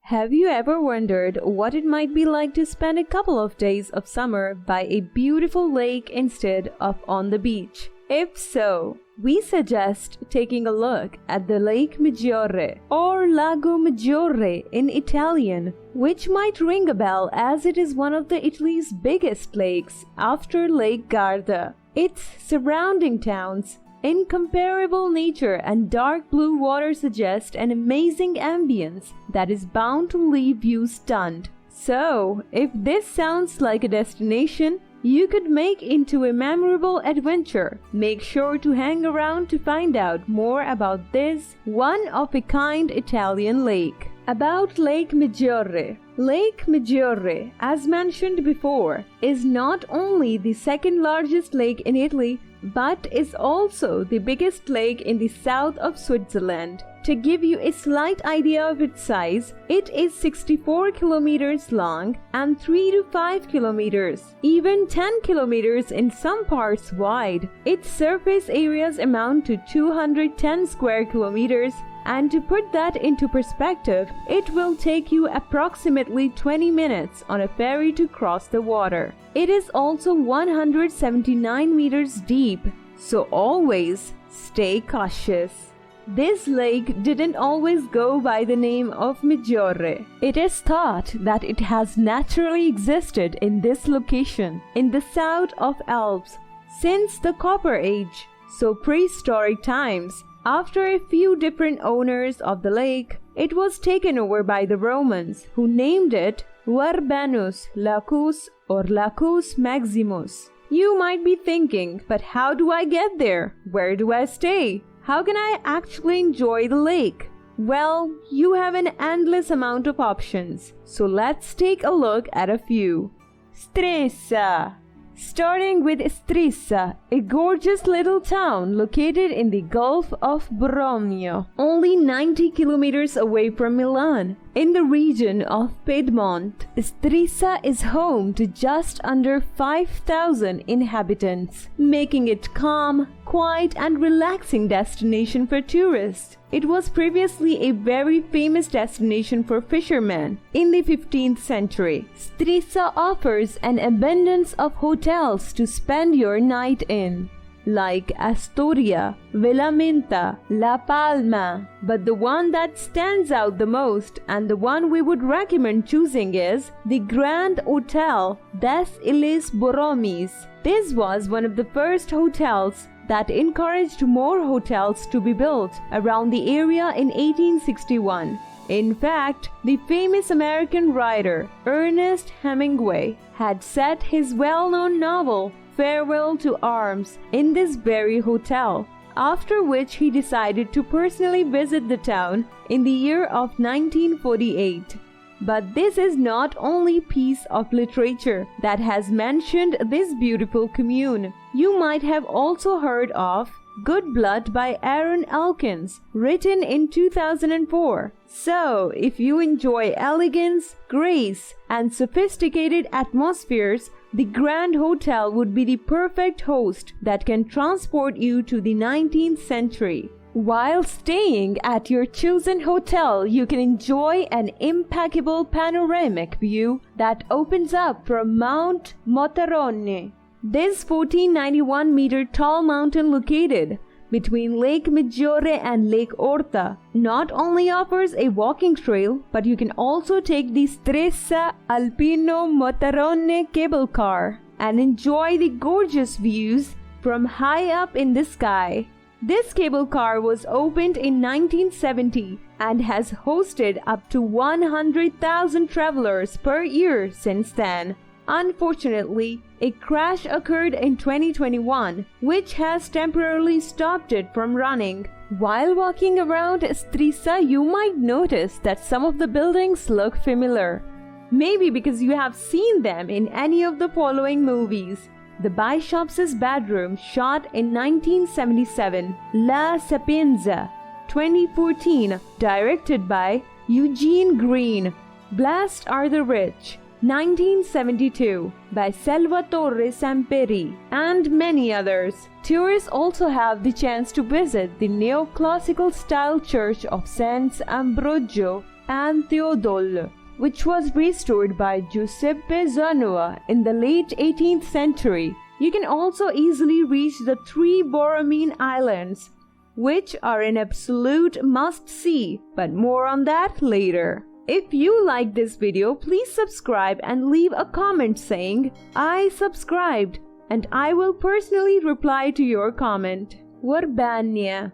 Have you ever wondered what it might be like to spend a couple of days of summer by a beautiful lake instead of on the beach? If so, we suggest taking a look at the Lake Maggiore or Lago Maggiore in Italian, which might ring a bell as it is one of Italy's biggest lakes after Lake Garda. Its surrounding towns, incomparable nature and dark blue water suggest an amazing ambience that is bound to leave you stunned. So, if this sounds like a destination you could make into a memorable adventure, make sure to hang around to find out more about this one-of-a-kind Italian lake. About Lake Maggiore. Lake Maggiore, as mentioned before, is not only the second largest lake in Italy, but is also the biggest lake in the south of Switzerland. To give you a slight idea of its size, it is 64 kilometers long and 3 to 5 kilometers, even 10 kilometers in some parts wide. Its surface areas amount to 210 square kilometers, and to put that into perspective, it will take you approximately 20 minutes on a ferry to cross the water. It is also 179 meters deep, so always stay cautious. This lake didn't always go by the name of Maggiore. It is thought that it has naturally existed in this location in the south of Alps since the Copper Age, so prehistoric times. After a few different owners of the lake, it was taken over by the Romans, who named it Verbenus Lacus or Lacus Maximus. You might be thinking, but how do I get there? Where do I stay? How can I actually enjoy the lake? Well, you have an endless amount of options, so let's take a look at a few. Stresa. Starting with Stresa, a gorgeous little town located in the Gulf of Borromeo, only 90 kilometers away from Milan. In the region of Piedmont, Stresa is home to just under 5,000 inhabitants, making it calm, quiet and relaxing destination for tourists. It was previously a very famous destination for fishermen. In the 15th century, Stresa offers an abundance of hotels to spend your night in, like Astoria, Villaminta, La Palma. But the one that stands out the most and the one we would recommend choosing is the Grand Hotel des Illes Borromies. This was one of the first hotels that encouraged more hotels to be built around the area in 1861. In fact, the famous American writer Ernest Hemingway had set his well-known novel Farewell to Arms in this very hotel, after which he decided to personally visit the town in the year of 1948. But this is not only piece of literature that has mentioned this beautiful commune. You might have also heard of Good Blood by Aaron Elkins, written in 2004. So, if you enjoy elegance, grace, and sophisticated atmospheres, the Grand Hotel would be the perfect host that can transport you to the 19th century. While staying at your chosen hotel, you can enjoy an impeccable panoramic view that opens up from Mount Motarone. This 1491-meter tall mountain located between Lake Maggiore and Lake Orta not only offers a walking trail, but you can also take the Stresa Alpino Motarone cable car and enjoy the gorgeous views from high up in the sky. This cable car was opened in 1970 and has hosted up to 100,000 travelers per year since then. Unfortunately, a crash occurred in 2021, which has temporarily stopped it from running. While walking around Stresa, you might notice that some of the buildings look familiar. Maybe because you have seen them in any of the following movies. The Bishop's Bedroom, shot in 1977. La Sapienza, 2014, directed by Eugene Green. Blessed Are the Rich, 1972, by Salvatore Samperi, and many others. Tourists also have the chance to visit the neoclassical style church of San Ambrogio and Theodule, which was restored by Giuseppe Zanoa in the late 18th century. You can also easily reach the 3 Borromene Islands, which are an absolute must-see, but more on that later. If you like this video, please subscribe and leave a comment saying, "I subscribed," and I will personally reply to your comment. Verbania.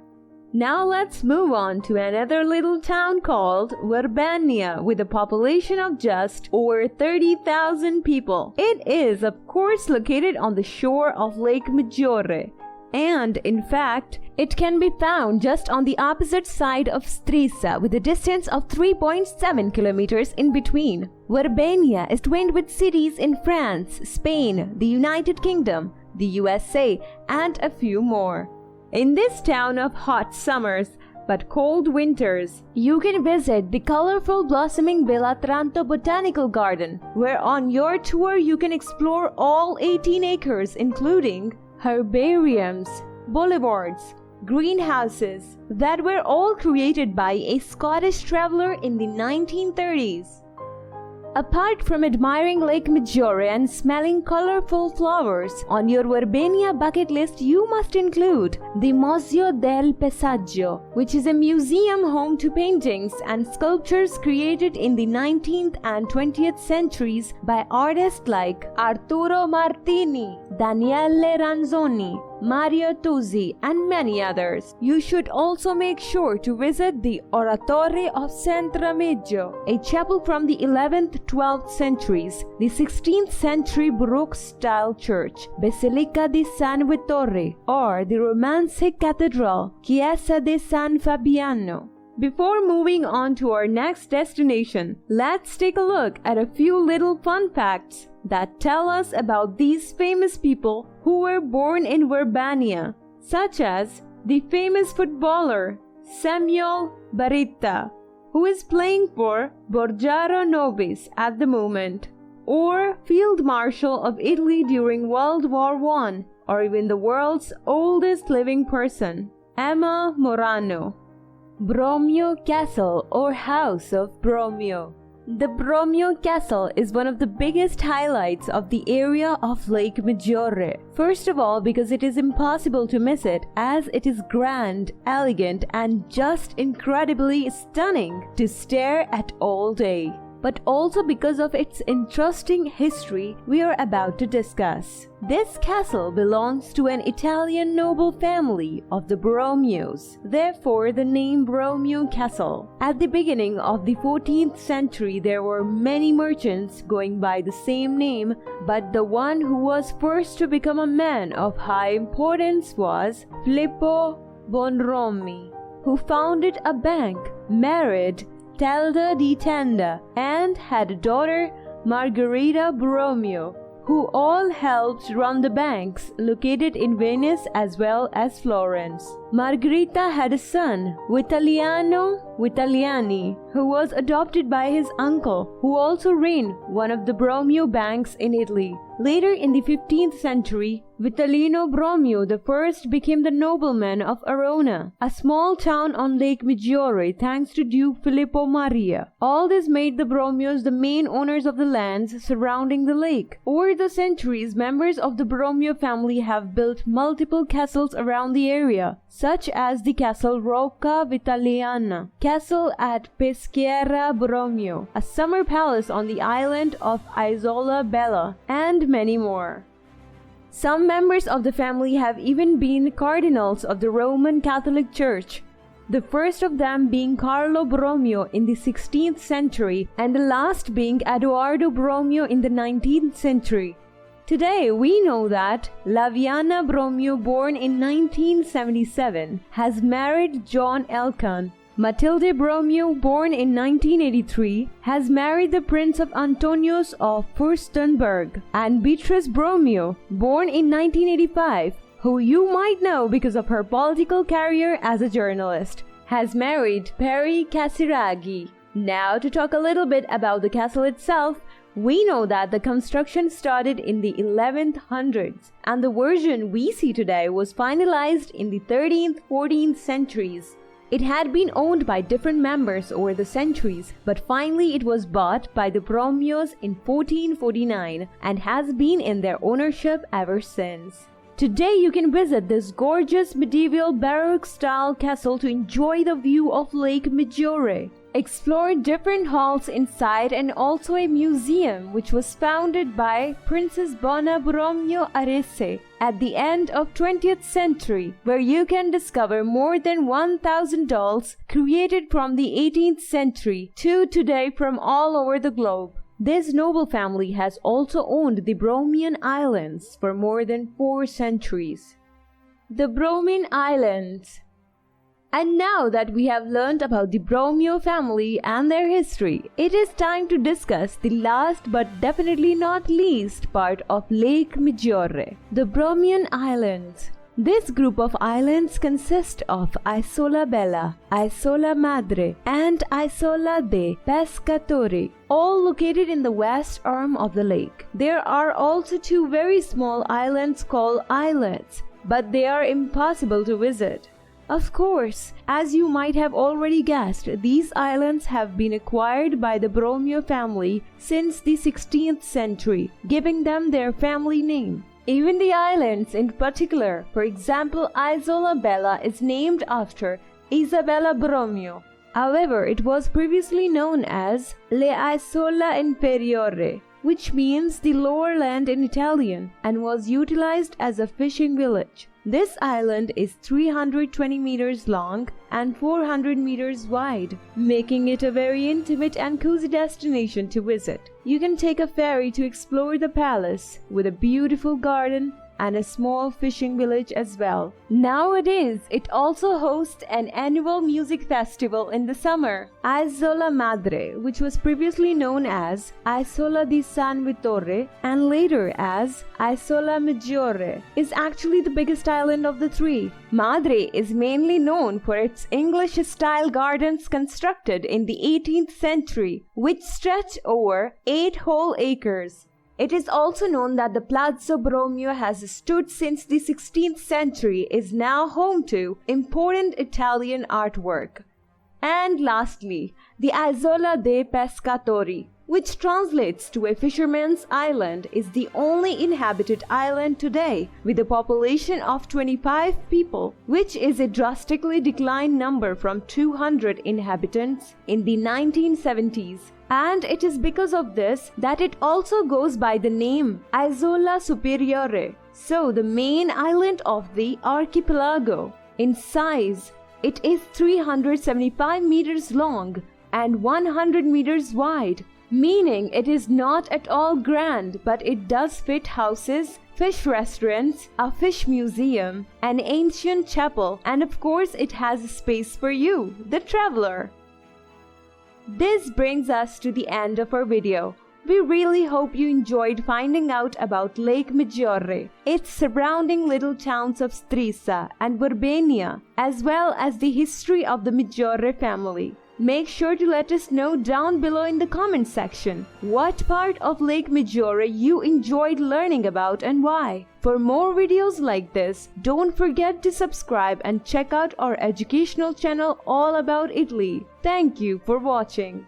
Now let's move on to another little town called Verbania with a population of just over 30,000 people. It is of course located on the shore of Lake Maggiore, and in fact, it can be found just on the opposite side of Stresa with a distance of 3.7 kilometers in between. Verbania is twinned with cities in France, Spain, the United Kingdom, the USA, and a few more. In this town of hot summers but cold winters, you can visit the colorful blossoming Villa Tranto Botanical Garden, where on your tour you can explore all 18 acres including herbariums, boulevards, greenhouses that were all created by a Scottish traveler in the 1930s. Apart from admiring Lake Maggiore and smelling colorful flowers, on your Verbania bucket list you must include the Museo del Paesaggio, which is a museum home to paintings and sculptures created in the 19th and 20th centuries by artists like Arturo Martini, Daniele Ranzoni, Mario Tuzzi, and many others. You should also make sure to visit the Oratory of San Tremegio, a chapel from the 11th-12th centuries, the 16th century Baroque-style church, Basilica di San Vittore, or the Romantic Cathedral, Chiesa di San Fabiano. Before moving on to our next destination, let's take a look at a few little fun facts that tell us about these famous people who were born in Verbania, such as the famous footballer Samuel Baretta, who is playing for Borgaro Nobis at the moment, or Field Marshal of Italy during World War I, or even the world's oldest living person, Emma Morano. Bromio Castle or House of Bromio. The Bromio Castle is one of the biggest highlights of the area of Lake Maggiore. First of all, because it is impossible to miss it, as it is grand, elegant, and just incredibly stunning to stare at all day. But also because of its interesting history we are about to discuss. This castle belongs to an Italian noble family of the Bromios, therefore the name Bromio Castle. At the beginning of the 14th century there were many merchants going by the same name, but the one who was first to become a man of high importance was Filippo Bonrommi, who founded a bank, married Telda di Tenda, and had a daughter, Margherita Borromeo, who all helped run the banks located in Venice as well as Florence. Margherita had a son, Vitaliano Vitaliani, who was adopted by his uncle, who also ran one of the Bromio banks in Italy. Later in the 15th century, Vitalino Bromio I became the nobleman of Arona, a small town on Lake Maggiore thanks to Duke Filippo Maria. All this made the Bromios the main owners of the lands surrounding the lake. Over the centuries, members of the Bromio family have built multiple castles around the area, such as the Castle Rocca Vitaliana, Castle at Peschiera Bromio, a summer palace on the island of Isola Bella, and many more. Some members of the family have even been cardinals of the Roman Catholic Church, the first of them being Carlo Borromeo in the 16th century and the last being Edoardo Borromeo in the 19th century. Today we know that Laviana Bromeo, born in 1977, has married John Elkann. Matilde Bromeo, born in 1983, has married the Prince of Antonius of Furstenberg, and Beatrice Bromeo, born in 1985, who you might know because of her political career as a journalist, has married Peri Casiraghi. Now to talk a little bit about the castle itself, we know that the construction started in the 1100s, and the version we see today was finalized in the 13th-14th centuries. It had been owned by different members over the centuries, but finally it was bought by the Bromios in 1449 and has been in their ownership ever since. Today you can visit this gorgeous medieval Baroque-style castle to enjoy the view of Lake Maggiore. Explore different halls inside and also a museum which was founded by Princess Bona Borromeo Arese at the end of 20th century, where you can discover more than 1,000 dolls created from the 18th century to today from all over the globe. This noble family has also owned the Bromian Islands for more than 4 centuries. The Bromian Islands. And now that we have learned about the Borromeo family and their history, it is time to discuss the last but definitely not least part of Lake Maggiore, the Bromian Islands. This group of islands consists of Isola Bella, Isola Madre, and Isola dei Pescatori, all located in the west arm of the lake. There are also 2 very small islands called islets, but they are impossible to visit. Of course, as you might have already guessed, these islands have been acquired by the Borromeo family since the 16th century, giving them their family name. Even the islands in particular, for example, Isola Bella is named after Isabella Borromeo. However, it was previously known as Le Isola Inferiore, which means the lower land in Italian, and was utilized as a fishing village. This island is 320 meters long and 400 meters wide, making it a very intimate and cozy destination to visit. You can take a ferry to explore the palace with a beautiful garden and a small fishing village as well. Nowadays, it also hosts an annual music festival in the summer. Isola Madre, which was previously known as Isola di San Vittore and later as Isola Maggiore, is actually the biggest island of the 3. Madre is mainly known for its English-style gardens constructed in the 18th century, which stretch over 8 whole acres. It is also known that the Palazzo Borromeo has stood since the 16th century, is now home to important Italian artwork. And lastly, the Isola dei Pescatori, which translates to a fisherman's island, is the only inhabited island today with a population of 25 people, which is a drastically declined number from 200 inhabitants in the 1970s. And it is because of this that it also goes by the name Isola Superiore, so the main island of the archipelago. In size, it is 375 meters long and 100 meters wide, meaning it is not at all grand, but it does fit houses, fish restaurants, a fish museum, an ancient chapel, and of course it has space for you, the traveler. This brings us to the end of our video. We really hope you enjoyed finding out about Lake Maggiore, its surrounding little towns of Strisa and Burbania, as well as the history of the Maggiore family. Make sure to let us know down below in the comment section what part of Lake Maggiore you enjoyed learning about and why. For more videos like this, don't forget to subscribe and check out our educational channel all about Italy. Thank you for watching.